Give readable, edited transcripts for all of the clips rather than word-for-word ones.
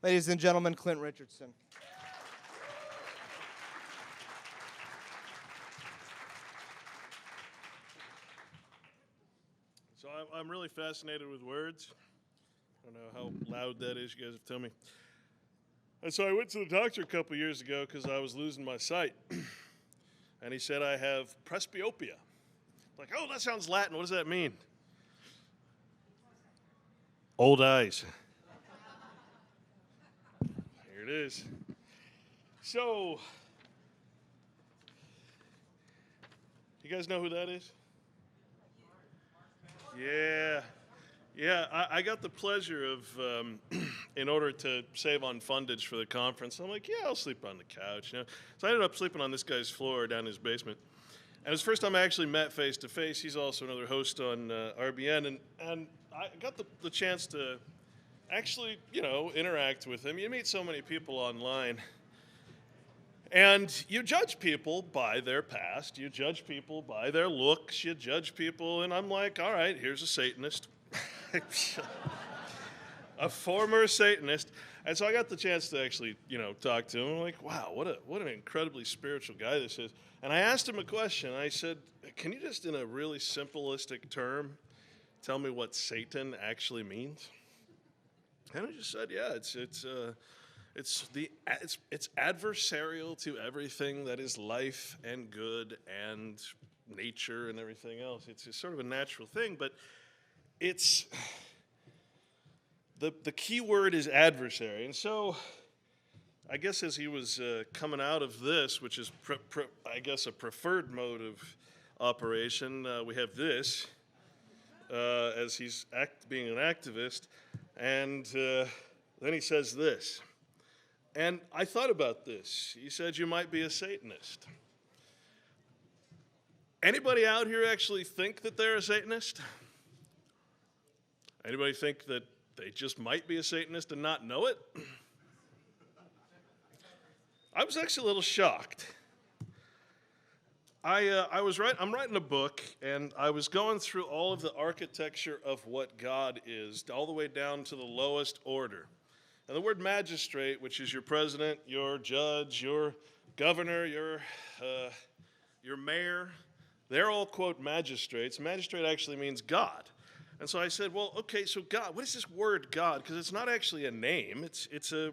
Ladies and gentlemen, Clint Richardson. So I'm really fascinated with words. I don't know how loud that is. You guys have to tell me. And so I went to the doctor a couple years ago because I was losing my sight. And he said I have presbyopia. Like, oh, that sounds Latin. What does that mean? Old eyes. Here it is. So, you guys know who that is? Yeah, I got the pleasure of, in order to save on fundage for the conference, I'm like, yeah, I'll sleep on the couch. So I ended up sleeping on this guy's floor down in his basement. And it was the first time I actually met face to face. He's also another host on RBN, and I got the chance to actually, interact with him. You meet so many people online. And you judge people by their past. You judge people by their looks. You judge people, and I'm like, all right, here's a Satanist. A former Satanist. And so I got the chance to actually, talk to him. I'm like, wow, what an incredibly spiritual guy this is. And I asked him a question. I said, can you just, in a really simplistic term, tell me what Satan actually means? And he just said, yeah, it's adversarial to everything that is life and good and nature and everything else. It's sort of a natural thing, but it's the key word is adversary. And so I guess as he was coming out of this, which is I guess a preferred mode of operation, we have this as he's being an activist, and then he says this. And I thought about this. He said you might be a Satanist. Anybody out here actually think that they're a Satanist? Anybody think that they just might be a Satanist and not know it? I was actually a little shocked. I'm writing a book, and I was going through all of the architecture of what God is, all the way down to the lowest order. And the word magistrate, which is your president, your judge, your governor, your mayor, they're all, quote, magistrates. Magistrate actually means God. And so I said, well, okay, so God, what is this word God? Because it's not actually a name. It's a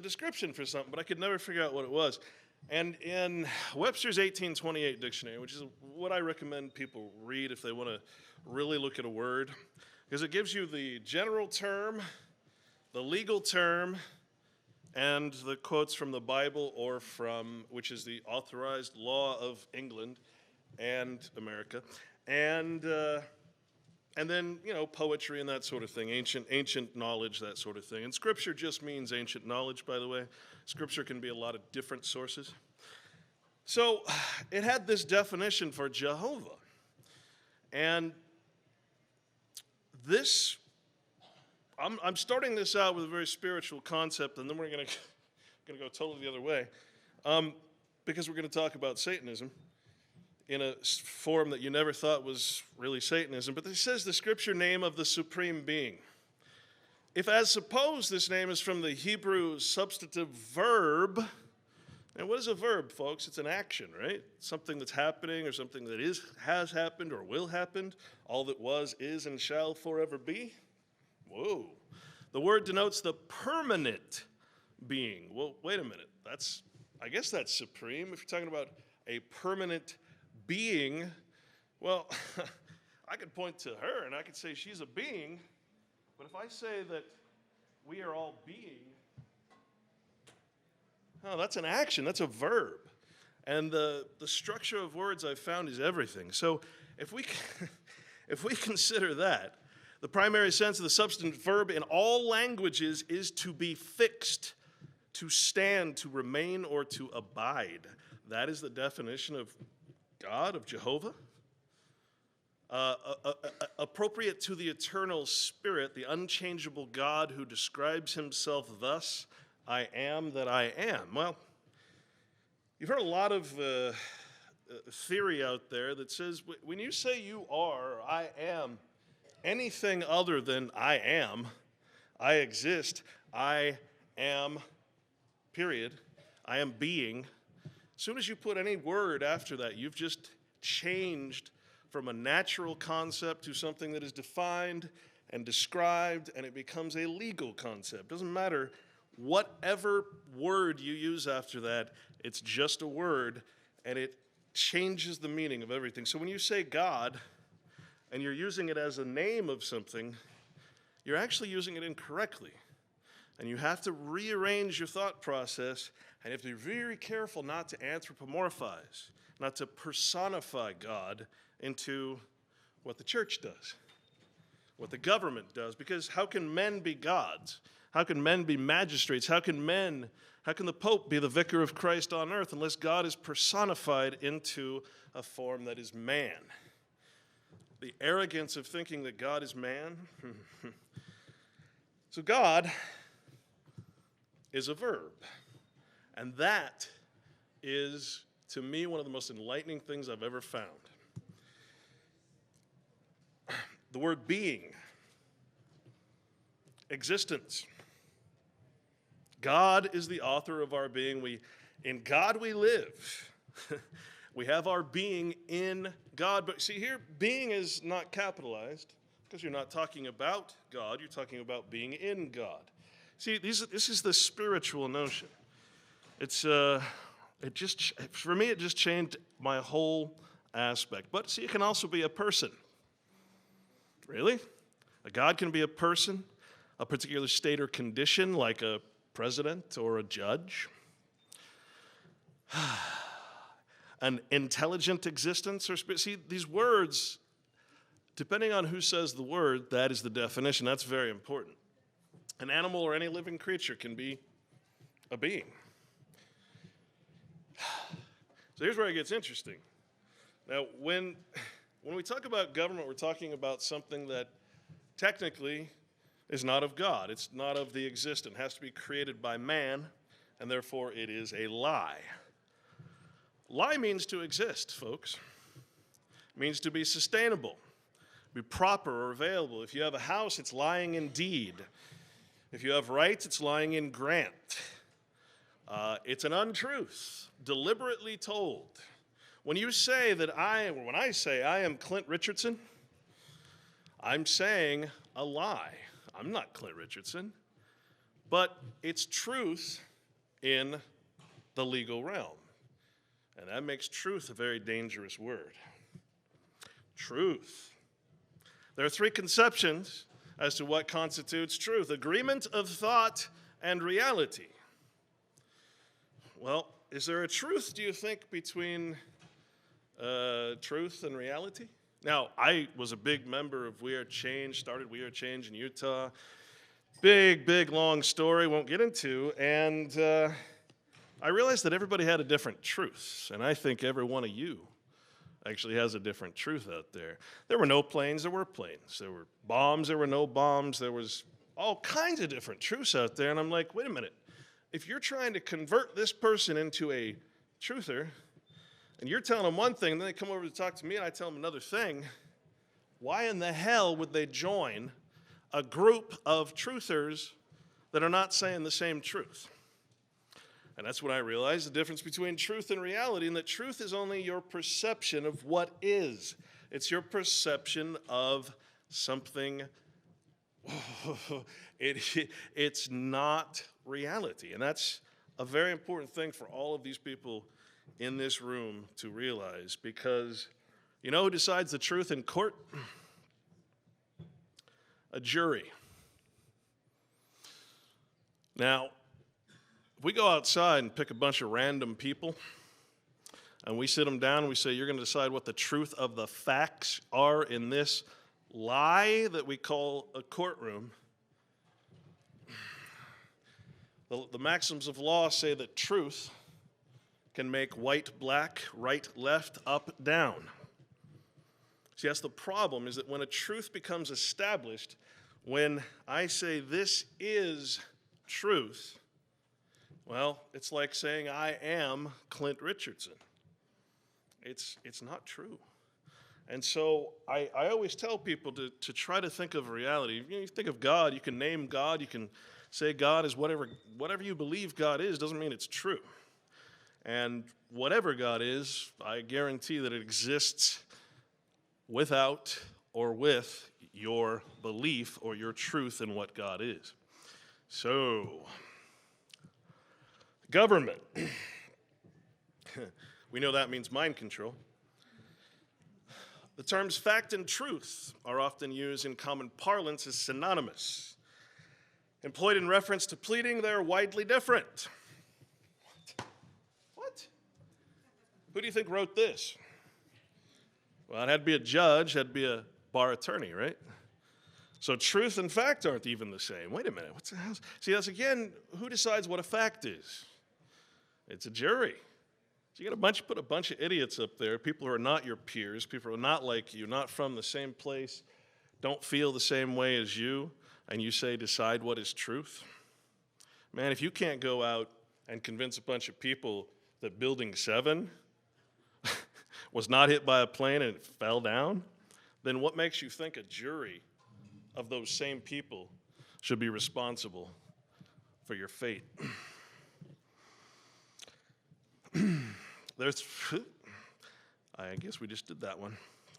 description for something, but I could never figure out what it was. And in Webster's 1828 dictionary, which is what I recommend people read if they want to really look at a word, because it gives you the general term, the legal term, and the quotes from the Bible or from, which is the authorized law of England and America, and then, poetry and that sort of thing, ancient knowledge, that sort of thing. And Scripture just means ancient knowledge, by the way. Scripture can be a lot of different sources. So it had this definition for Jehovah. And this, I'm starting this out with a very spiritual concept, and then we're going to go totally the other way, because we're going to talk about Satanism in a form that you never thought was really Satanism. But this says the Scripture name of the supreme being. If as suppose this name is from the Hebrew substantive verb, and what is a verb, folks? It's an action, right? Something that's happening or something that has happened or will happen. All that was, is, and shall forever be. Whoa. The word denotes the permanent being. Well, wait a minute. I guess that's supreme. If you're talking about a permanent being, well, I could point to her and I could say she's a being, but if I say that we are all being, that's an action, that's a verb. And the structure of words I've found is everything. So if we consider that, the primary sense of the substantive verb in all languages is to be fixed, to stand, to remain, or to abide. That is the definition of God, of Jehovah. Appropriate to the eternal Spirit, the unchangeable God who describes himself thus, I am that I am. Well, you've heard a lot of theory out there that says when you say you are, or I am, anything other than I am, I exist, I am, period. I am being. As soon as you put any word after that, you've just changed from a natural concept to something that is defined and described, and it becomes a legal concept. Doesn't matter whatever word you use after that, it's just a word, and it changes the meaning of everything. So when you say God, and you're using it as a name of something, you're actually using it incorrectly. And you have to rearrange your thought process, and you have to be very careful not to anthropomorphize, not to personify God into what the church does, what the government does. Because how can men be gods? How can men be magistrates? How can the Pope be the vicar of Christ on earth unless God is personified into a form that is man? The arrogance of thinking that God is man. So God is a verb. And that is, to me, one of the most enlightening things I've ever found. The word being, existence. God is the author of our being. In God we live. We have our being in God. But see here, being is not capitalized because you're not talking about God. You're talking about being in God. See, this is the spiritual notion. For me, it just changed my whole aspect. But see, it can also be a person. Really? A God can be a person, a particular state or condition, like a president or a judge. An intelligent existence, or see, these words, depending on who says the word, that is the definition. That's very important. An animal or any living creature can be a being. So here's where it gets interesting. Now, when we talk about government, we're talking about something that technically is not of God. It's not of the existent. It has to be created by man, and therefore it is a lie. Lie means to exist, folks. It means to be sustainable, be proper or available. If you have a house, it's lying in deed. If you have rights, it's lying in grant. It's an untruth, deliberately told. When I say I am Clint Richardson, I'm saying a lie. I'm not Clint Richardson, but it's truth in the legal realm. And that makes truth a very dangerous word. Truth. There are three conceptions as to what constitutes truth: agreement of thought and reality. Well, is there a truth, do you think, between truth and reality? Now, I was a big member of We Are Change, started We Are Change in Utah. Big, long story, won't get into. And I realized that everybody had a different truth. And I think every one of you actually has a different truth out there. There were no planes, there were planes. There were bombs, there were no bombs. There was all kinds of different truths out there. And I'm like, wait a minute. If you're trying to convert this person into a truther, and you're telling them one thing, and then they come over to talk to me, and I tell them another thing, why in the hell would they join a group of truthers that are not saying the same truth? And that's when I realized the difference between truth and reality, and that truth is only your perception of what is. It's your perception of something. It's not reality. And that's a very important thing for all of these people in this room to realize, because you know who decides the truth in court? A jury. Now, if we go outside and pick a bunch of random people and we sit them down and we say, you're going to decide what the truth of the facts are in this lie that we call a courtroom, the maxims of law say that truth can make white black, right left, up down. See, that's the problem, is that when a truth becomes established, when I say this is truth, well, it's like saying I am Clint Richardson. It's not true. And so I always tell people to try to think of reality. You think of God, you can name God, you can say God is whatever you believe God is doesn't mean it's true. And whatever God is, I guarantee that it exists without or with your belief or your truth in what God is. So, government. We know that means mind control. The terms fact and truth are often used in common parlance as synonymous. Employed in reference to pleading, they're widely different. What? Who do you think wrote this? Well, it had to be a judge, it had to be a bar attorney, right? So truth and fact aren't even the same. Wait a minute, what's the hell? See, that's again, who decides what a fact is? It's a jury. So you put a bunch of idiots up there, people who are not your peers, people who are not like you, not from the same place, don't feel the same way as you, and you say decide what is truth. Man, if you can't go out and convince a bunch of people that Building 7 was not hit by a plane and it fell down, then what makes you think a jury of those same people should be responsible for your fate? I guess we just did that one.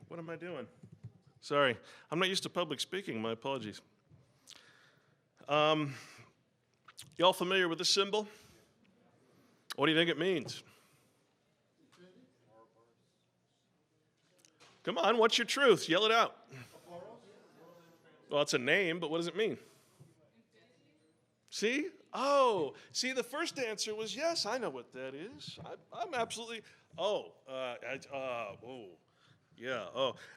What am I doing? Sorry, I'm not used to public speaking. My apologies. Y'all familiar with this symbol? What do you think it means? Come on, what's your truth? Yell it out. Well, it's a name, but what does it mean? See? Oh, see, the first answer was yes, I know what that is. I'm absolutely, yeah.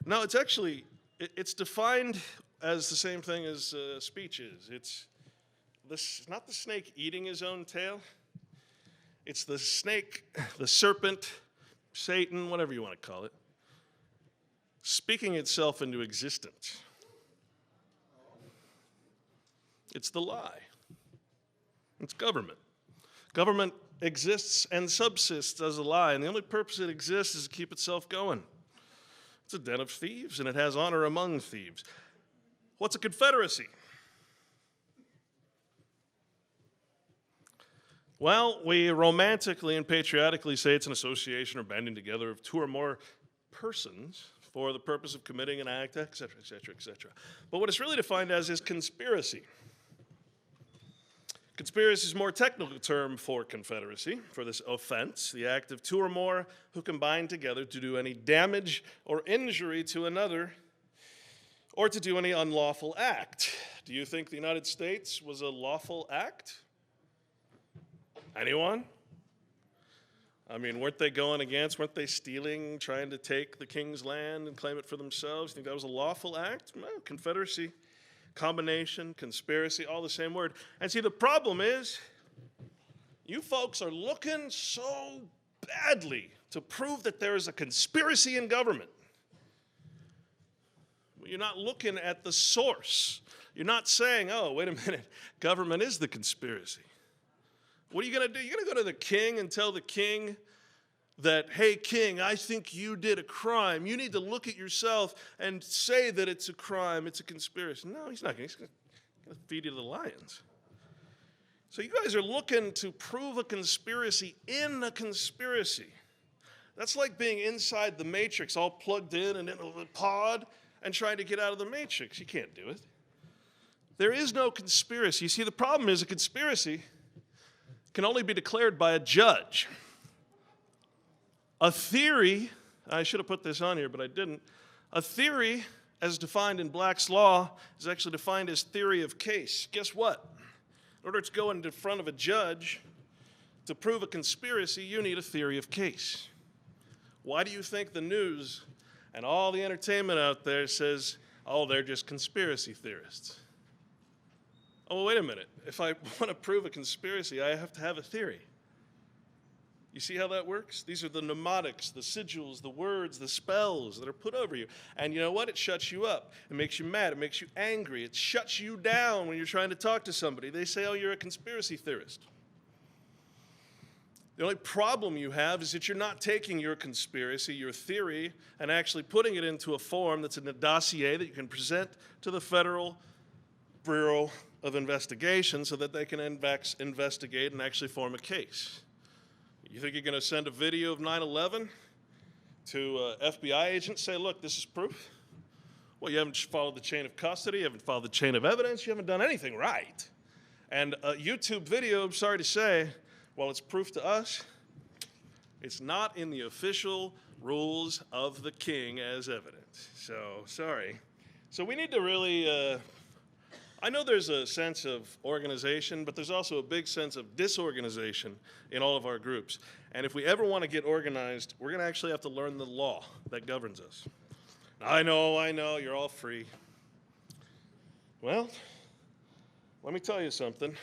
No, it's actually, it's defined as the same thing as speech is. It's not the snake eating his own tail. It's the snake, the serpent, Satan, whatever you want to call it, speaking itself into existence. It's the lie. It's government. Government exists and subsists as a lie, and the only purpose it exists is to keep itself going. It's a den of thieves, and it has honor among thieves. What's a confederacy? Well, we romantically and patriotically say it's an association or banding together of two or more persons for the purpose of committing an act, etc., etc., etc. But what it's really defined as is conspiracy. Conspiracy is a more technical term for confederacy, for this offense, the act of two or more who combine together to do any damage or injury to another or to do any unlawful act. Do you think the United States was a lawful act? Anyone? I mean, weren't they stealing, trying to take the king's land and claim it for themselves? You think that was a lawful act? No, confederacy. Combination, conspiracy, all the same word. And see, the problem is, you folks are looking so badly to prove that there is a conspiracy in government. You're not looking at the source. You're not saying, oh, wait a minute, government is the conspiracy. What are you going to do? You're going to go to the king and tell the king that, hey, king, I think you did a crime. You need to look at yourself and say that it's a crime, it's a conspiracy. No, he's not going to. He's going to feed you to the lions. So you guys are looking to prove a conspiracy in a conspiracy. That's like being inside the matrix, all plugged in and in a pod, and trying to get out of the matrix. You can't do it. There is no conspiracy. You see, the problem is a conspiracy can only be declared by a judge. A theory, I should have put this on here, but I didn't. A theory, as defined in Black's Law, is actually defined as theory of case. Guess what? In order to go in front of a judge to prove a conspiracy, you need a theory of case. Why do you think the news and all the entertainment out there says, oh, they're just conspiracy theorists? Oh, well, wait a minute. If I want to prove a conspiracy, I have to have a theory. You see how that works? These are the mnemonics, the sigils, the words, the spells that are put over you. And you know what? It shuts you up. It makes you mad. It makes you angry. It shuts you down when you're trying to talk to somebody. They say, oh, you're a conspiracy theorist. The only problem you have is that you're not taking your conspiracy, your theory, and actually putting it into a form that's in a dossier that you can present to the Federal Bureau of investigation so that they can investigate and actually form a case. You think you're going to send a video of 9/11 to FBI agents, say, look, this is proof? Well, you haven't followed the chain of custody, you haven't followed the chain of evidence, you haven't done anything right. And a YouTube video, I'm sorry to say, while it's proof to us, it's not in the official rules of the king as evidence. So, sorry. So we need to really, I know there's a sense of organization, but there's also a big sense of disorganization in all of our groups. And if we ever want to get organized, we're going to actually have to learn the law that governs us. I know, you're all free. Well, let me tell you something.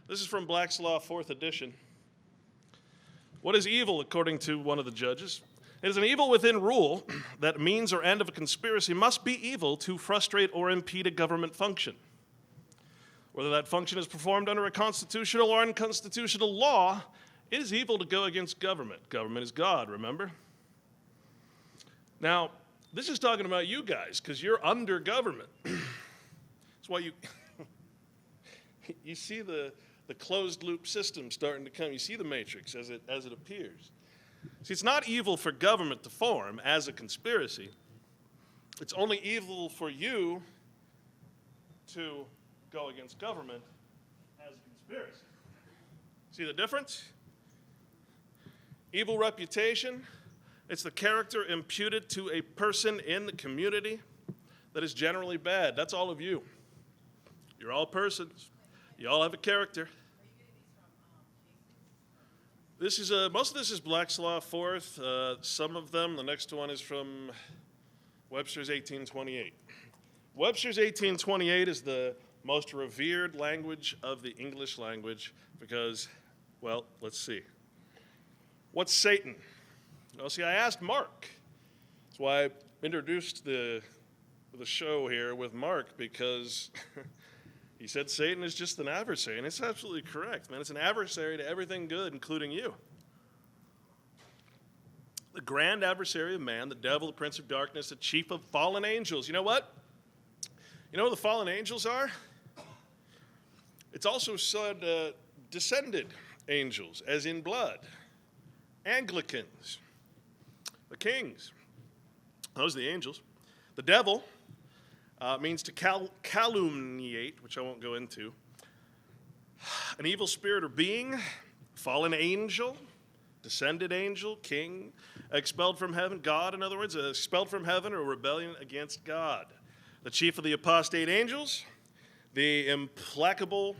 This is from Black's Law, 4th edition. What is evil, according to one of the judges? It is an evil within rule that means or end of a conspiracy must be evil to frustrate or impede a government function. Whether that function is performed under a constitutional or unconstitutional law, it is evil to go against government. Government is God, remember? Now, this is talking about you guys, because you're under government. That's why you see the closed loop system starting to come. You see the matrix as it appears. See, it's not evil for government to form as a conspiracy. It's only evil for you to go against government as a conspiracy. See the difference? Evil reputation, it's the character imputed to a person in the community that is generally bad. That's all of you. You're all persons. You all have a character. This is most of this is Black's Law, 4th. Some of them, the next one is from Webster's 1828. Webster's 1828 is the most revered language of the English language because, well, let's see. What's Satan? Well, see, I asked Mark. That's why I introduced the show here with Mark, because he said Satan is just an adversary, and it's absolutely correct, man. It's an adversary to everything good, including you. The grand adversary of man, the devil, the prince of darkness, the chief of fallen angels. You know what? You know who the fallen angels are? It's also said descended angels, as in blood. Anglicans, the kings. Those are the angels. The devil means to calumniate, which I won't go into. An evil spirit or being, fallen angel, descended angel, king, expelled from heaven, God, in other words, expelled from heaven or rebellion against God. The chief of the apostate angels, the implacable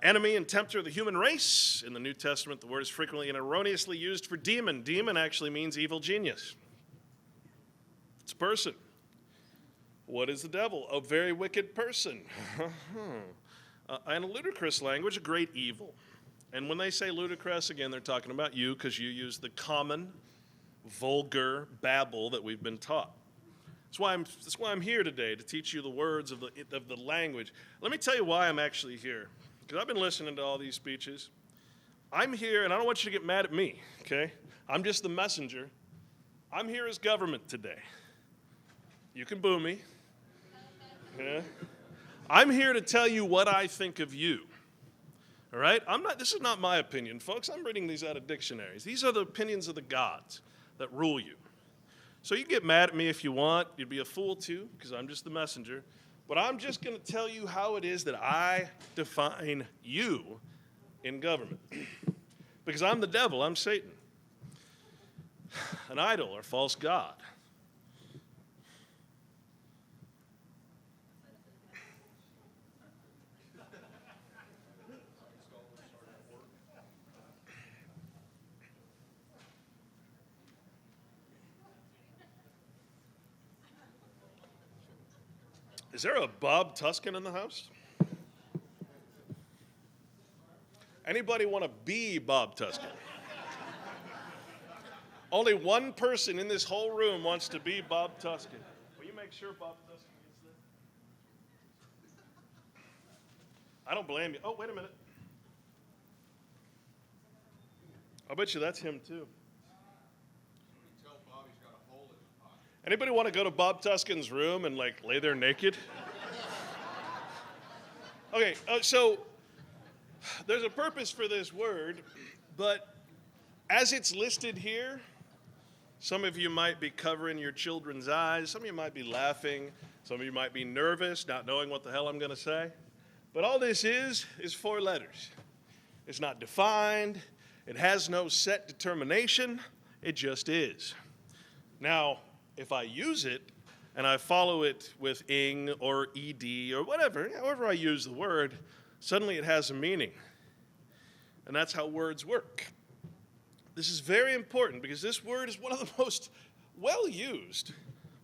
enemy and tempter of the human race. In the New Testament, the word is frequently and erroneously used for demon. Demon actually means evil genius. It's a person. What is the devil? A very wicked person. In a ludicrous language, a great evil. And when they say ludicrous, again, they're talking about you because you use the common, vulgar babble that we've been taught. That's why I'm here today, to teach you the words of the language. Let me tell you why I'm actually here. Because I've been listening to all these speeches. I'm here, and I don't want you to get mad at me, okay? I'm just the messenger. I'm here as government today. You can boo me. Yeah. I'm here to tell you what I think of you. All right? This is not my opinion, folks. I'm reading these out of dictionaries. These are the opinions of the gods that rule you. So you can get mad at me if you want. You'd be a fool too, because I'm just the messenger. But I'm just going to tell you how it is that I define you in government. Because I'm the devil, I'm Satan. An idol or false god. Is there a Bob Tuscan in the house? Anybody want to be Bob Tuscan? Only one person in this whole room wants to be Bob Tuscan. Will you make sure Bob Tuscan gets there? I don't blame you. Oh, wait a minute. I bet you that's him too. Anybody want to go to Bob Tuscan's room and lay there naked? Okay, so there's a purpose for this word, but as it's listed here, some of you might be covering your children's eyes. Some of you might be laughing. Some of you might be nervous, not knowing what the hell I'm going to say. But all this is 4 letters. It's not defined. It has no set determination. It just is. Now, if I use it and I follow it with ing or ed or whatever, however I use the word, suddenly it has a meaning. And that's how words work. This is very important because this word is one of the most well-used,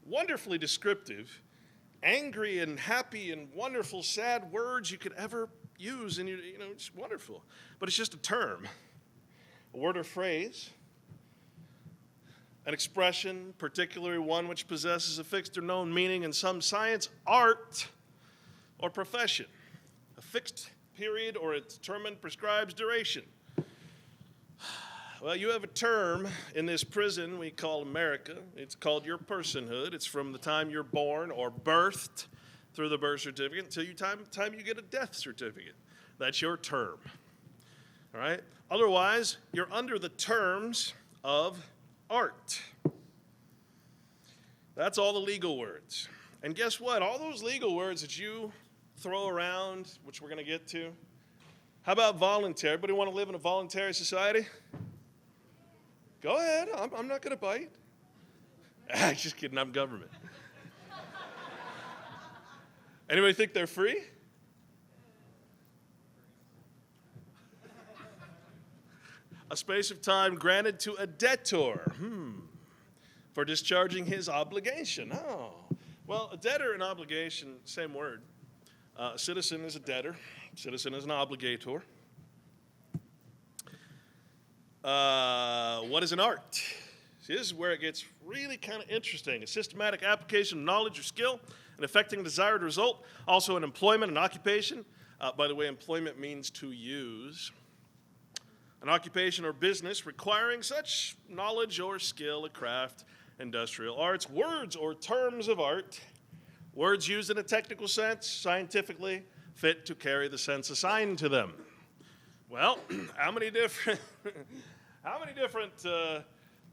wonderfully descriptive, angry and happy and wonderful, sad words you could ever use. And, it's wonderful. But it's just a term, a word or phrase, an expression, particularly one which possesses a fixed or known meaning in some science, art, or profession, a fixed period or a determined prescribed duration. Well, you have a term in this prison we call America. It's called your personhood. It's from the time you're born or birthed through the birth certificate until time you get a death certificate. That's your term. All right? Otherwise, you're under the terms of art. That's all the legal words. And guess what? All those legal words that you throw around, which we're going to get to. How about voluntary? Everybody want to live in a voluntary society? Go ahead. I'm not going to bite. Just kidding. I'm government. Anybody think they're free? A space of time granted to a debtor for discharging his obligation. Oh, well, a debtor and obligation, same word. A citizen is a debtor. A citizen is an obligator. What is an art? See, this is where it gets really kind of interesting. A systematic application of knowledge or skill in effecting a desired result. Also an employment and occupation. By the way, employment means to use. An occupation or business requiring such knowledge or skill, a craft, industrial arts. Words or terms of art. Words used in a technical sense, scientifically, fit to carry the sense assigned to them. Well, how many different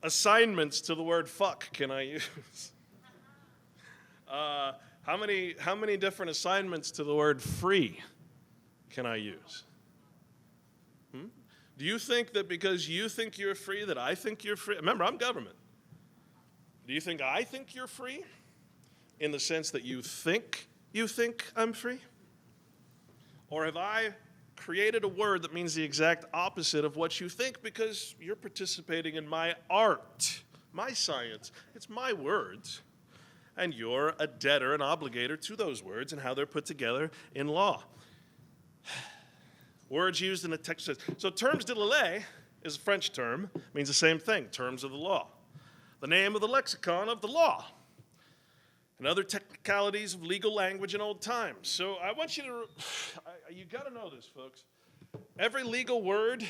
assignments to the word fuck can I use? How many different assignments to the word free can I use? Do you think that because you think you're free that I think you're free? Remember, I'm government. Do you think I think you're free in the sense that you think I'm free? Or have I created a word that means the exact opposite of what you think because you're participating in my art, my science? It's my words. And you're a debtor, an obligator to those words and how they're put together in law. Words used in a text. So termes de la ley is a French term, means the same thing, terms of the law. The name of the lexicon of the law. And other technicalities of legal language in old times. So I want you to, you got to know this, folks. Every legal word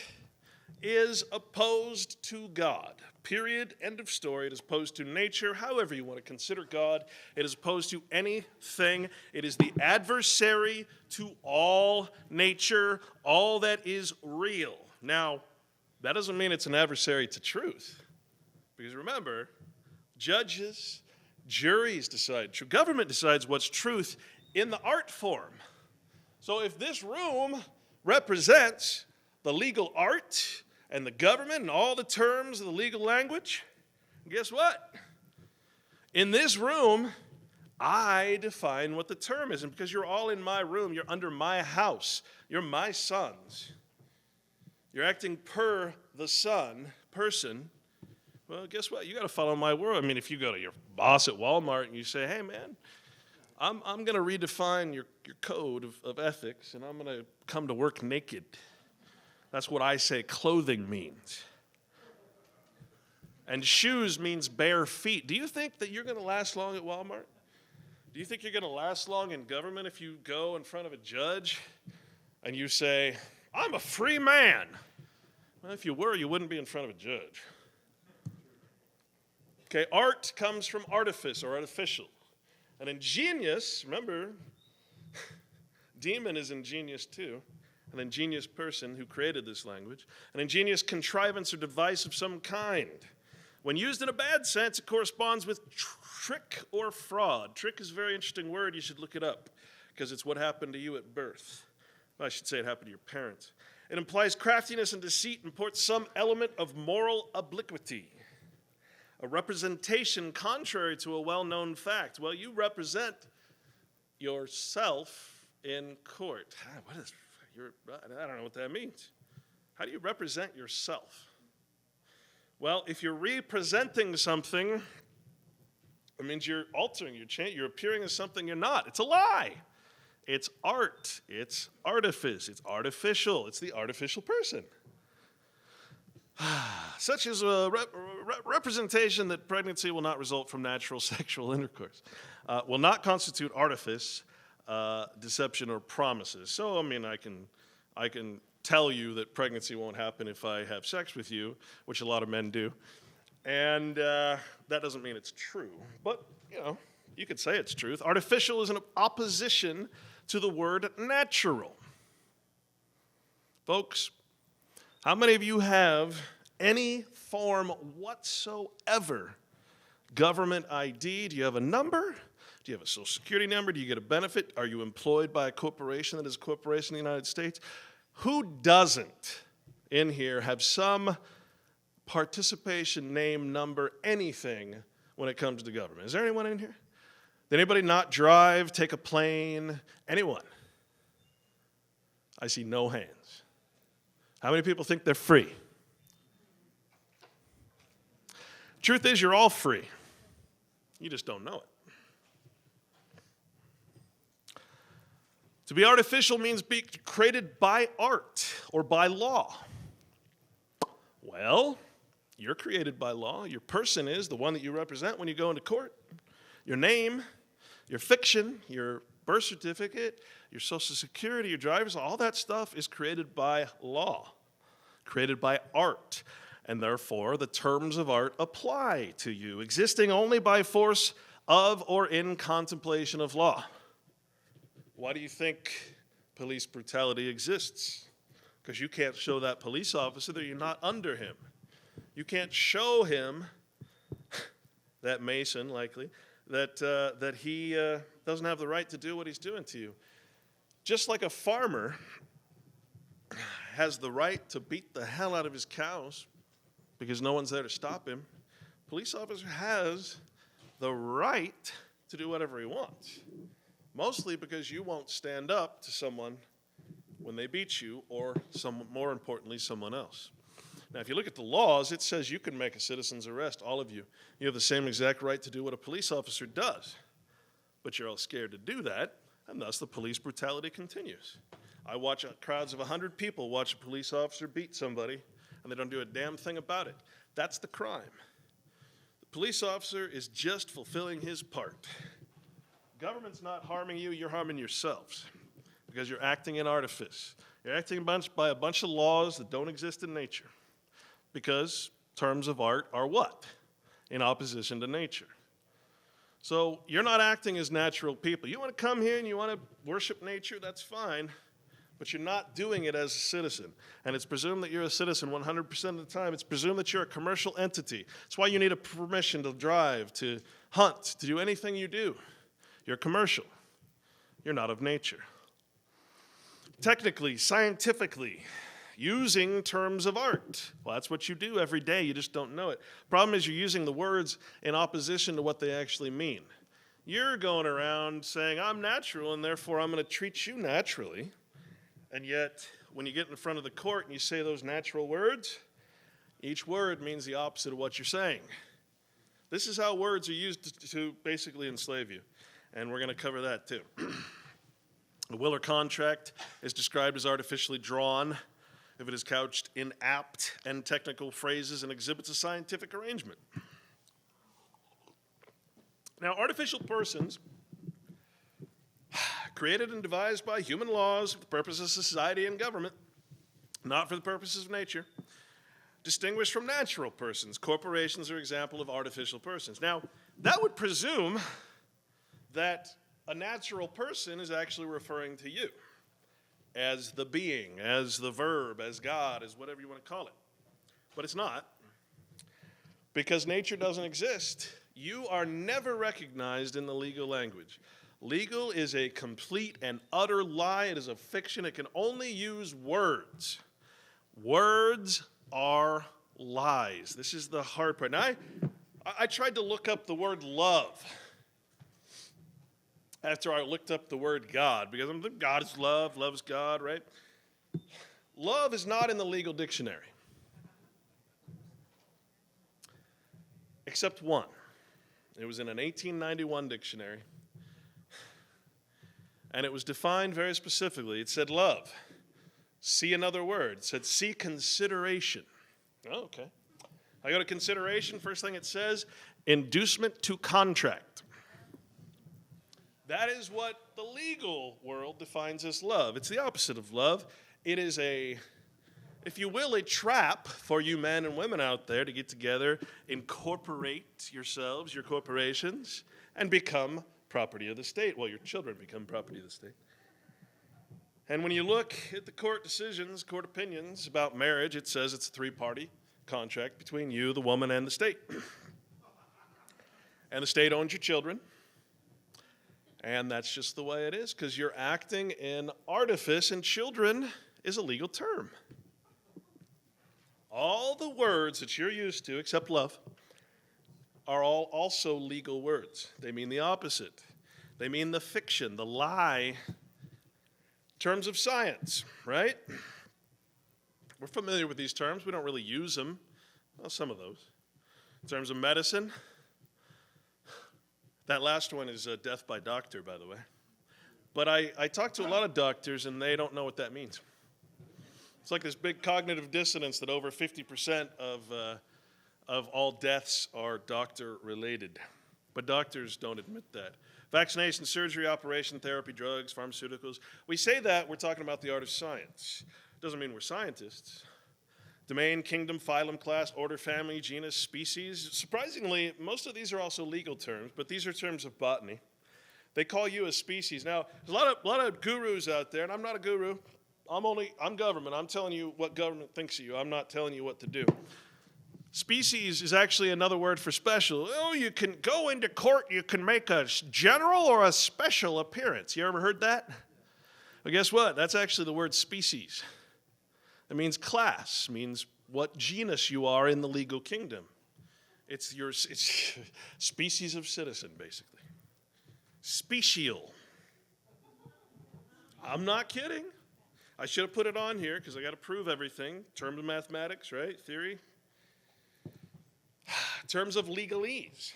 is opposed to God. Period. End of story. It is opposed to nature. However you want to consider God, it is opposed to anything. It is the adversary to all nature, all that is real. Now, that doesn't mean it's an adversary to truth. Because remember, judges, juries decide. Government decides what's truth in the art form. So if this room represents the legal art and the government and all the terms of the legal language, guess what? In this room, I define what the term is. And because you're all in my room, you're under my house. You're my sons. You're acting per the person. Well, guess what? You got to follow my word. I mean, if you go to your boss at Walmart and you say, hey, man, I'm going to redefine your code of ethics, and I'm going to come to work naked. That's what I say clothing means. And shoes means bare feet. Do you think that you're going to last long at Walmart? Do you think you're going to last long in government if you go in front of a judge and you say, I'm a free man? Well, if you were, you wouldn't be in front of a judge. Okay, art comes from artifice or artificial. And ingenious, remember, demon is ingenious too, an ingenious person who created this language, an ingenious contrivance or device of some kind. When used in a bad sense, it corresponds with trick or fraud. Trick is a very interesting word. You should look it up because it's what happened to you at birth. Well, I should say it happened to your parents. It implies craftiness and deceit and imports some element of moral obliquity, a representation contrary to a well-known fact. Well, you represent yourself in court. I don't know what that means. How do you represent yourself? Well, if you're representing something, it means you're altering, you're appearing as something you're not. It's a lie. It's art. It's artifice. It's artificial. It's the artificial person. Such as a representation that pregnancy will not result from natural sexual intercourse, will not constitute artifice, deception, or promises. So, I mean, I can tell you that pregnancy won't happen if I have sex with you, which a lot of men do, and that doesn't mean it's true. But, you could say it's truth. Artificial is an opposition to the word natural. Folks, how many of you have any form whatsoever government ID? Do you have a number? Do you have a social security number? Do you get a benefit? Are you employed by a corporation that is a corporation in the United States? Who doesn't in here have some participation, name, number, anything when it comes to government? Is there anyone in here? Did anybody not drive, take a plane? Anyone? I see no hands. How many people think they're free? Truth is, you're all free. You just don't know it. To be artificial means be created by art or by law. Well, you're created by law. Your person is the one that you represent when you go into court. Your name, your fiction, your birth certificate, your social security, your driver's, all that stuff is created by law, created by art. And therefore, the terms of art apply to you, existing only by force of or in contemplation of law. Why do you think police brutality exists? Because you can't show that police officer that you're not under him. You can't show him, that Mason likely, that he doesn't have the right to do what he's doing to you. Just like a farmer has the right to beat the hell out of his cows because no one's there to stop him, police officer has the right to do whatever he wants. Mostly because you won't stand up to someone when they beat you, or more importantly, someone else. Now, if you look at the laws, it says you can make a citizen's arrest, all of you. You have the same exact right to do what a police officer does. But you're all scared to do that, and thus the police brutality continues. I watch crowds of 100 people watch a police officer beat somebody, and they don't do a damn thing about it. That's the crime. The police officer is just fulfilling his part. Government's not harming you, you're harming yourselves because you're acting in artifice. You're acting by a bunch of laws that don't exist in nature because terms of art are what? In opposition to nature. So you're not acting as natural people. You want to come here and you want to worship nature, that's fine, but you're not doing it as a citizen. And it's presumed that you're a citizen 100% of the time. It's presumed that you're a commercial entity. That's why you need a permission to drive, to hunt, to do anything you do. You're commercial. You're not of nature. Technically, scientifically, using terms of art. Well, that's what you do every day. You just don't know it. Problem is you're using the words in opposition to what they actually mean. You're going around saying, I'm natural, and therefore I'm going to treat you naturally. And yet, when you get in front of the court and you say those natural words, each word means the opposite of what you're saying. This is how words are used to basically enslave you. And we're going to cover that too. A will or contract is described as artificially drawn if it is couched in apt and technical phrases and exhibits a scientific arrangement. Now, artificial persons, created and devised by human laws for the purposes of society and government, not for the purposes of nature, distinguished from natural persons. Corporations are an example of artificial persons. Now, that would presume that a natural person is actually referring to you. as the being, as the verb, as God, as whatever you want to call it. But it's not, because nature doesn't exist. You are never recognized in the legal language. Legal is a complete and utter lie. It is a fiction. It can only use words. Words are lies. This is the hard part. Now, I tried to look up the word love after I looked up the word God, because I'm thinking God is love, love is God, right? Love is not in the legal dictionary, except one. It was in an 1891 dictionary, and it was defined very specifically. It said love. See another word. It said see consideration. Oh, okay. I go to consideration. First thing it says, inducement to contract. That is what the legal world defines as love. It's the opposite of love. It is if you will, a trap for you men and women out there to get together, incorporate yourselves, your corporations, and become property of the state. Well, your children become property of the state. And when you look at the court decisions, court opinions about marriage, it says it's a three-party contract between you, the woman, and the state. And the state owns your children. And that's just the way it is, because you're acting in artifice, and children is a legal term. All the words that you're used to, except love, are all also legal words. They mean the opposite. They mean the fiction, the lie, in terms of science, right? We're familiar with these terms. We don't really use them. Well, some of those. In terms of medicine, that last one is death by doctor, by the way. But I talk to a lot of doctors, and they don't know what that means. It's like this big cognitive dissonance that over 50% of all deaths are doctor-related. But doctors don't admit that. Vaccination, surgery, operation, therapy, drugs, pharmaceuticals. We say that, we're talking about the art of science. Doesn't mean we're scientists. Domain, kingdom, phylum, class, order, family, genus, species. Surprisingly, most of these are also legal terms, but these are terms of botany. They call you a species. Now, there's a lot of gurus out there, and I'm not a guru. I'm government. I'm telling you what government thinks of you. I'm not telling you what to do. Species is actually another word for special. Oh, you can go into court, you can make a general or a special appearance. You ever heard that? Well, guess what? That's actually the word species. It means class, means what genus you are in the legal kingdom. It's species of citizen, basically. Special. I'm not kidding. I should have put it on here because I got to prove everything. Terms of mathematics, right? Theory. Terms of legalese.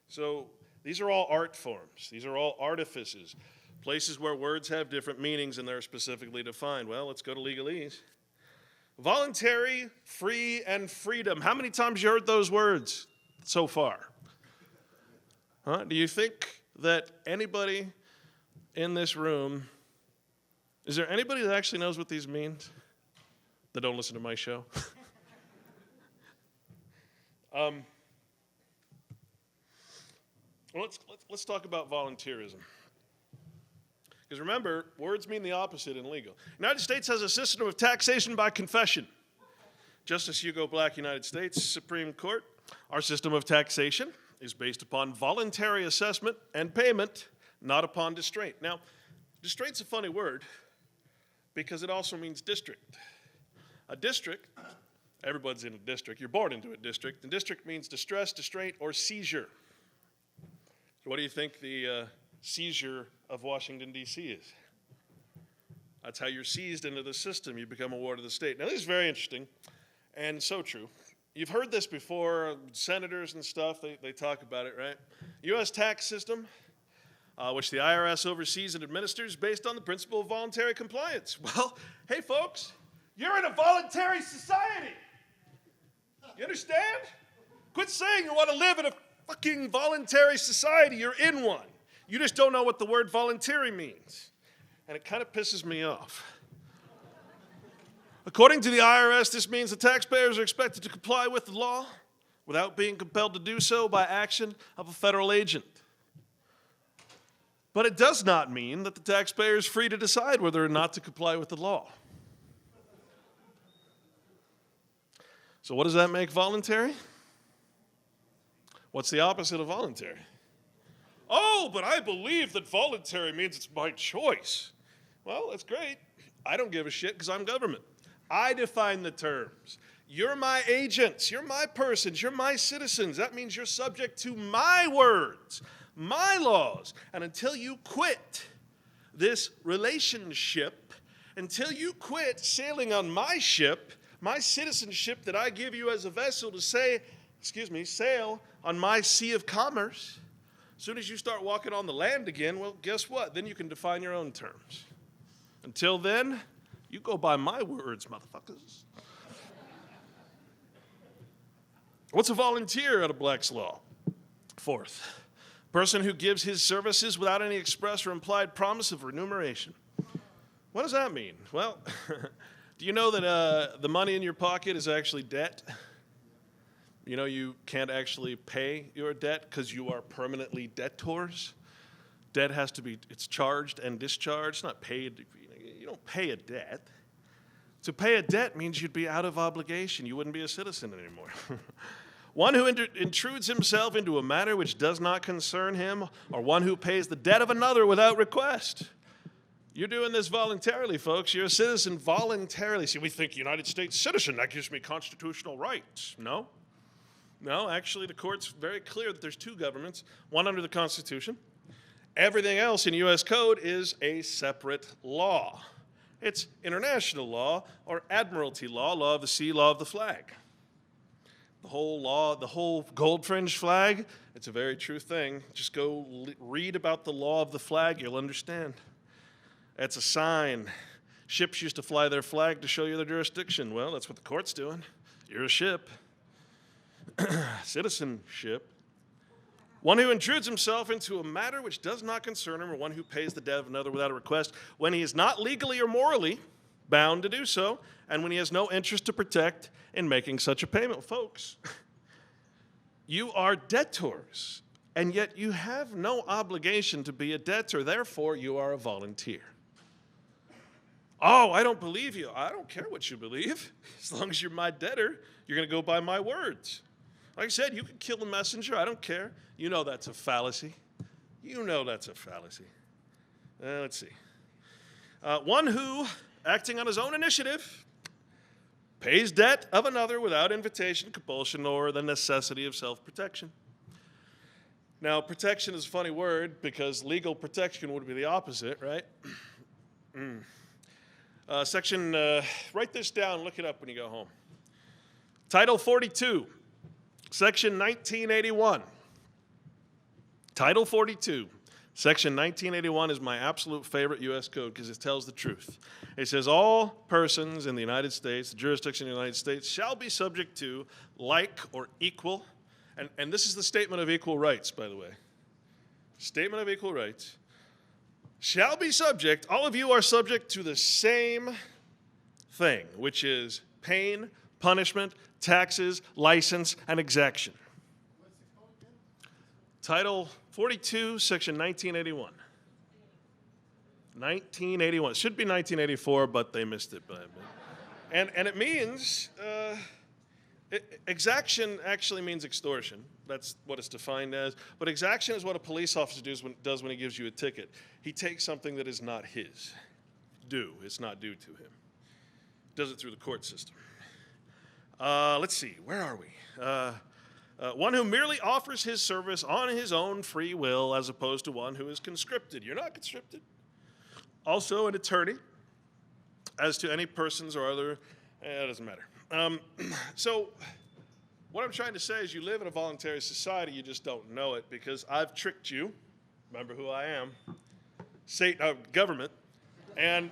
So these are all art forms. These are all artifices. Places where words have different meanings and they're specifically defined. Well, let's go to legalese. Voluntary, free, and freedom. How many times you heard those words so far? Huh? Do you think that anybody in this room, is there anybody that actually knows what these mean that don't listen to my show? Let's talk about volunteerism. Because remember, words mean the opposite in legal. The United States has a system of taxation by confession. Justice Hugo Black, United States Supreme Court. Our system of taxation is based upon voluntary assessment and payment, not upon distraint. Now, distraint's a funny word because it also means district. A district, everybody's in a district. You're born into a district. And district means distress, distraint, or seizure. So what do you think the seizure of Washington, D.C. is? That's how you're seized into the system. You become a ward of the state. Now, this is very interesting and so true. You've heard this before. Senators and stuff, they talk about it, right? U.S. tax system, which the IRS oversees and administers based on the principle of voluntary compliance. Well, hey, folks, you're in a voluntary society. You understand? Quit saying you want to live in a fucking voluntary society. You're in one. You just don't know what the word voluntary means. And it kind of pisses me off. According to the IRS, this means the taxpayers are expected to comply with the law without being compelled to do so by action of a federal agent. But it does not mean that the taxpayer is free to decide whether or not to comply with the law. So what does that make voluntary? What's the opposite of voluntary? Oh, but I believe that voluntary means it's my choice. Well, that's great. I don't give a shit because I'm government. I define the terms. You're my agents. You're my persons. You're my citizens. That means you're subject to my words, my laws. And until you quit this relationship, until you quit sailing on my ship, my citizenship that I give you as a vessel to sail on my sea of commerce, as soon as you start walking on the land again, well, guess what? Then you can define your own terms. Until then, you go by my words, motherfuckers. What's a volunteer out of Black's Law? Fourth, person who gives his services without any express or implied promise of remuneration. What does that mean? Well, do you know that the money in your pocket is actually debt? You know you can't actually pay your debt because you are permanently debtors. Debt has to be, it's charged and discharged, it's not paid. You don't pay a debt. To pay a debt means you'd be out of obligation. You wouldn't be a citizen anymore. One who intrudes himself into a matter which does not concern him, or one who pays the debt of another without request. You're doing this voluntarily, folks. You're a citizen voluntarily. See, we think United States citizen, that gives me constitutional rights. No. No, actually, the court's very clear that there's two governments, one under the Constitution. Everything else in U.S. code is a separate law. It's international law or admiralty law, law of the sea, law of the flag. The whole law, the whole gold fringe flag, it's a very true thing. Just go read about the law of the flag, you'll understand. It's a sign. Ships used to fly their flag to show you their jurisdiction. Well, that's what the court's doing. You're a ship. Citizenship. One who intrudes himself into a matter which does not concern him, or one who pays the debt of another without a request, when he is not legally or morally bound to do so, and when he has no interest to protect in making such a payment. Folks, you are debtors, and yet you have no obligation to be a debtor. Therefore, you are a volunteer. Oh, I don't believe you. I don't care what you believe. As long as you're my debtor, you're going to go by my words. Like I said, you can kill the messenger. I don't care. You know that's a fallacy. You know that's a fallacy. Let's see. One who, acting on his own initiative, pays debt of another without invitation, compulsion, or the necessity of self-protection. Now, protection is a funny word because legal protection would be the opposite, right? Write this down, look it up when you go home. Title 42, Section 1981. Title 42, Section 1981 is my absolute favorite U.S. code because it tells the truth. It says all persons in the United States, the jurisdiction of the United States, shall be subject to like or equal, and this is the statement of equal rights, by the way. Statement of equal rights. Shall be subject, all of you are subject to the same thing, which is pain, punishment, taxes, license, and exaction. Title 42, Section 1981. 1981. It should be 1984, but they missed it by a bit. And it means, exaction actually means extortion. That's what it's defined as. But exaction is what a police officer does when he gives you a ticket. He takes something that is not his due. It's not due to him. Does it through the court system. Let's see, where are we? One who merely offers his service on his own free will as opposed to one who is conscripted. You're not conscripted. Also an attorney as to any persons or other, it doesn't matter. So what I'm trying to say is you live in a voluntary society, you just don't know it because I've tricked you. Remember who I am. Government. And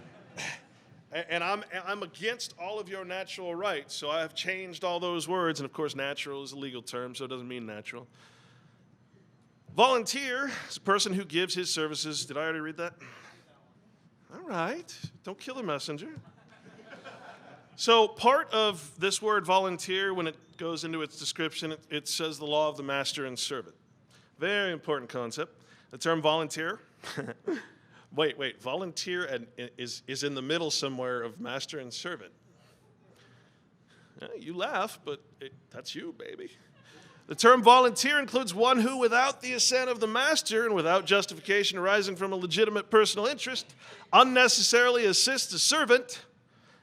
I'm against all of your natural rights, so I have changed all those words, and of course natural is a legal term, so it doesn't mean natural. Volunteer is a person who gives his services. Did I already read that? All right, don't kill the messenger. So part of this word volunteer, when it goes into its description, it says the law of the master and servant. Very important concept. The term volunteer Wait. Volunteer and is in the middle somewhere of master and servant. You laugh, but that's you, baby. The term volunteer includes one who, without the assent of the master and without justification arising from a legitimate personal interest, unnecessarily assists a servant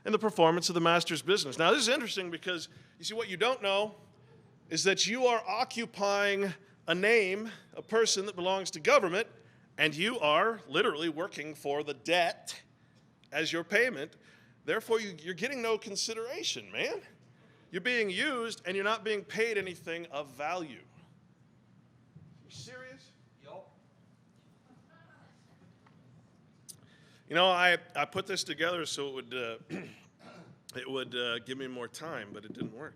in the performance of the master's business. Now, this is interesting because, you see, what you don't know is that you are occupying a name, a person that belongs to government, and you are literally working for the debt as your payment. Therefore, you're getting no consideration, man. You're being used, and you're not being paid anything of value. You serious? Yup. You know, I put this together so it would give me more time, but it didn't work.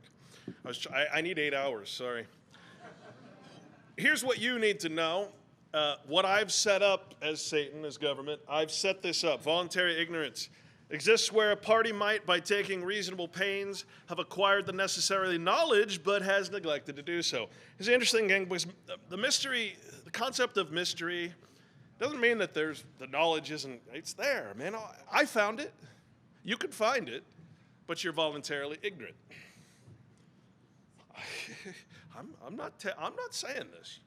I need 8 hours, sorry. Here's what you need to know. What I've set up as Satan, as government, I've set this up. Voluntary ignorance exists where a party might, by taking reasonable pains, have acquired the necessary knowledge, but has neglected to do so. It's interesting, gang, because the concept of mystery doesn't mean that the knowledge isn't, it's there, man. I found it. You could find it, but you're voluntarily ignorant. I'm not saying this.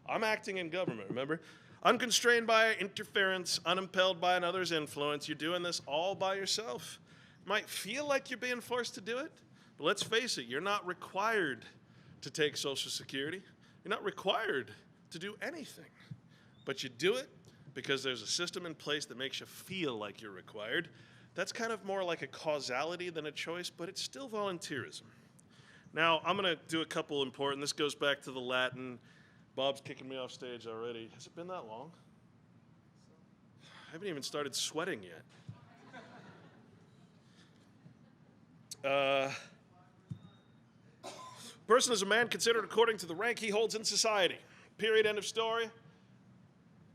I'm acting in government, remember? Unconstrained by interference, unimpelled by another's influence, you're doing this all by yourself. It might feel like you're being forced to do it, but let's face it, you're not required to take Social Security. You're not required to do anything. But you do it because there's a system in place that makes you feel like you're required. That's kind of more like a causality than a choice, but it's still volunteerism. Now, I'm going to do a couple important. This goes back to the Latin. Bob's kicking me off stage already. Has it been that long? I haven't even started sweating yet. Person is a man considered according to the rank he holds in society. Period, end of story.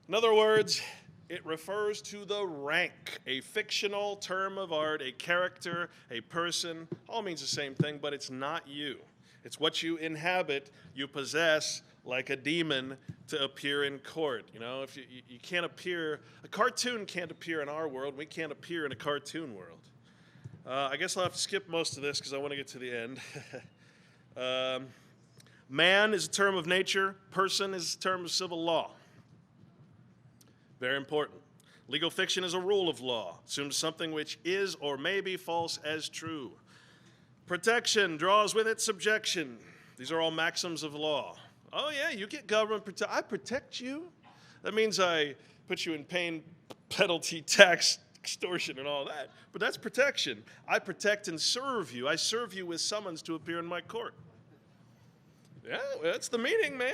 In other words, it refers to the rank, a fictional term of art, a character, a person. All means the same thing, but it's not you. It's what you inhabit, you possess, like a demon, to appear in court. You know, if you can't appear, a cartoon can't appear in our world. We can't appear in a cartoon world. I guess I'll have to skip most of this because I want to get to the end. Man is a term of nature. Person is a term of civil law. Very important. Legal fiction is a rule of law. Assumes something which is or may be false as true. Protection draws with it subjection. These are all maxims of law. Oh yeah, you get government protection. I protect you. That means I put you in pain, penalty, tax, extortion, and all that. But that's protection. I protect and serve you. I serve you with summons to appear in my court. Yeah, that's the meaning, man.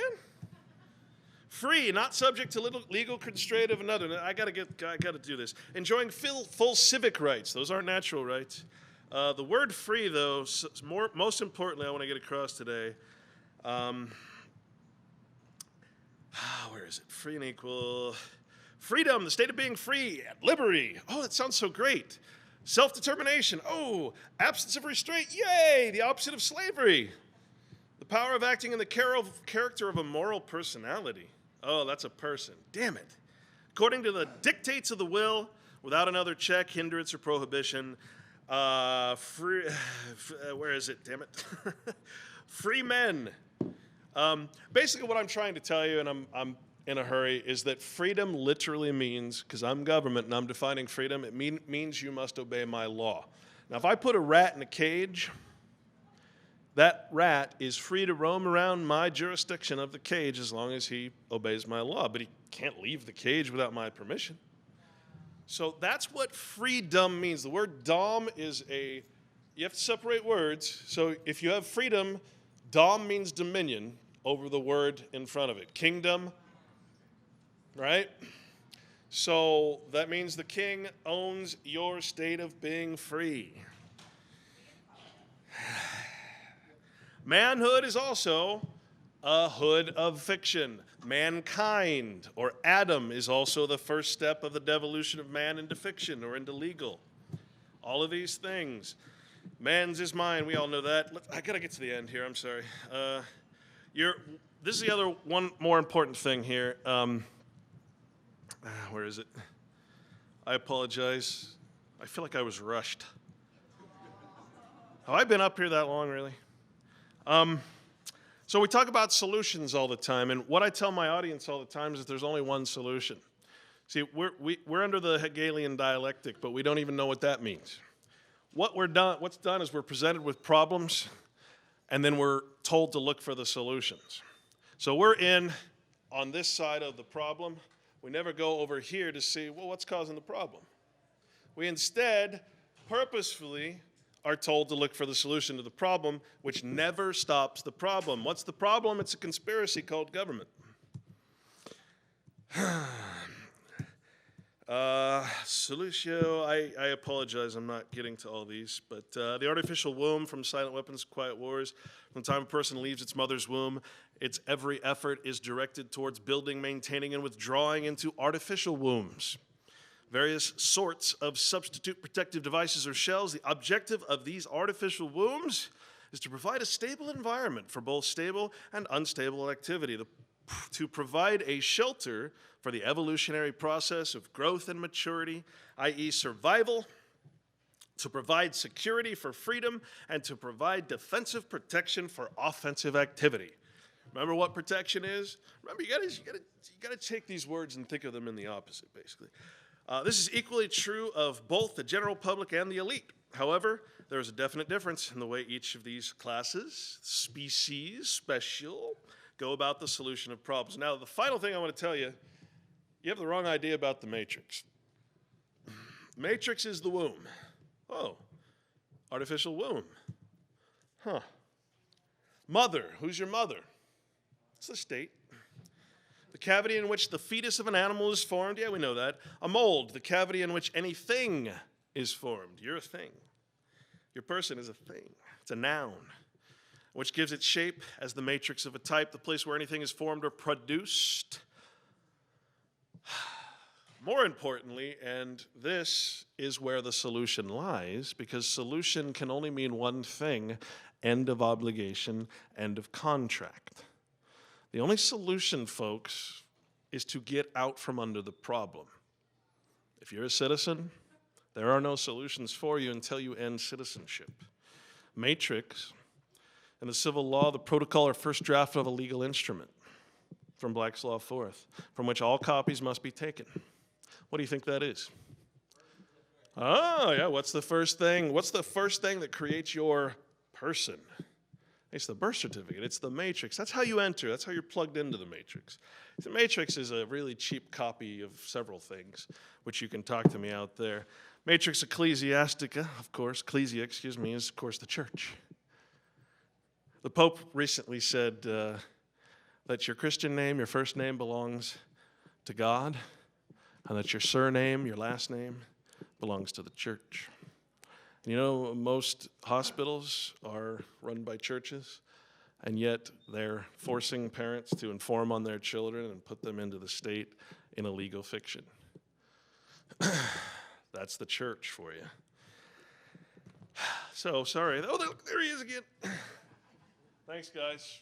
Free, not subject to legal constraint of another. I gotta do this. Enjoying full civic rights. Those aren't natural rights. The word free, though, most importantly, I want to get across today. Where is it? Free and equal. Freedom, the state of being free. Liberty. Oh, that sounds so great. Self-determination. Oh, absence of restraint. Yay, the opposite of slavery. The power of acting in the character of a moral personality. Oh, that's a person. Damn it. According to the dictates of the will, without another check, hindrance, or prohibition. Where is it? Damn it. Free men. Basically what I'm trying to tell you, and I'm in a hurry, is that freedom literally means, because I'm government and I'm defining freedom, it means you must obey my law. Now, if I put a rat in a cage, that rat is free to roam around my jurisdiction of the cage as long as he obeys my law, but he can't leave the cage without my permission. So that's what freedom means. The word dom is you have to separate words. So if you have freedom, dom means dominion over the word in front of it. Kingdom, right? So that means the king owns your state of being free. Manhood is also a hood of fiction. Mankind, or Adam, is also the first step of the devolution of man into fiction or into legal. All of these things. Man's is mine, we all know that. I gotta get to the end here, I'm sorry. This is the other one more important thing here. Where is it? I apologize. I feel like I was rushed. Have I been up here that long, really? So we talk about solutions all the time, and what I tell my audience all the time is that there's only one solution. See, we're under the Hegelian dialectic, but we don't even know what that means. What's done is we're presented with problems, and then we're told to look for the solutions. So we're on this side of the problem. We never go over here to see, well, what's causing the problem? We instead purposefully are told to look for the solution to the problem, which never stops the problem. What's the problem? It's a conspiracy called government. Solution, I apologize, I'm not getting to all these, but the artificial womb from Silent Weapons, Quiet Wars, from the time a person leaves its mother's womb, its every effort is directed towards building, maintaining, and withdrawing into artificial wombs. Various sorts of substitute protective devices or shells. The objective of these artificial wombs is to provide a stable environment for both stable and unstable activity, to provide a shelter for the evolutionary process of growth and maturity, i.e. survival, to provide security for freedom, and to provide defensive protection for offensive activity. Remember what protection is? Remember, you gotta take these words and think of them in the opposite, basically. This is equally true of both the general public and the elite. However, there is a definite difference in the way each of these classes, species, special, go about the solution of problems. Now, the final thing I want to tell you, you have the wrong idea about the matrix. Matrix is the womb. Oh, artificial womb. Huh. Mother, who's your mother? It's the state. The cavity in which the fetus of an animal is formed, yeah, we know that. A mold, the cavity in which anything is formed. You're a thing. Your person is a thing. It's a noun, which gives its shape as the matrix of a type, the place where anything is formed or produced. More importantly, and this is where the solution lies, because solution can only mean one thing: end of obligation, end of contract. The only solution, folks, is to get out from under the problem. If you're a citizen, there are no solutions for you until you end citizenship. Matrix, in the civil law, the protocol or first draft of a legal instrument from Black's Law 4th, from which all copies must be taken. What do you think that is? Oh, yeah, what's the first thing? What's the first thing that creates your person? It's the birth certificate. It's the matrix. That's how you enter. That's how you're plugged into the matrix. The matrix is a really cheap copy of several things, which you can talk to me out there. Matrix Ecclesiastica, of course, Ecclesia, is of course the church. The Pope recently said that your Christian name, your first name, belongs to God, and that your surname, your last name, belongs to the church. You know, most hospitals are run by churches, and yet they're forcing parents to inform on their children and put them into the state in a legal fiction. That's the church for you. So, sorry. Oh, there he is again. Thanks, guys.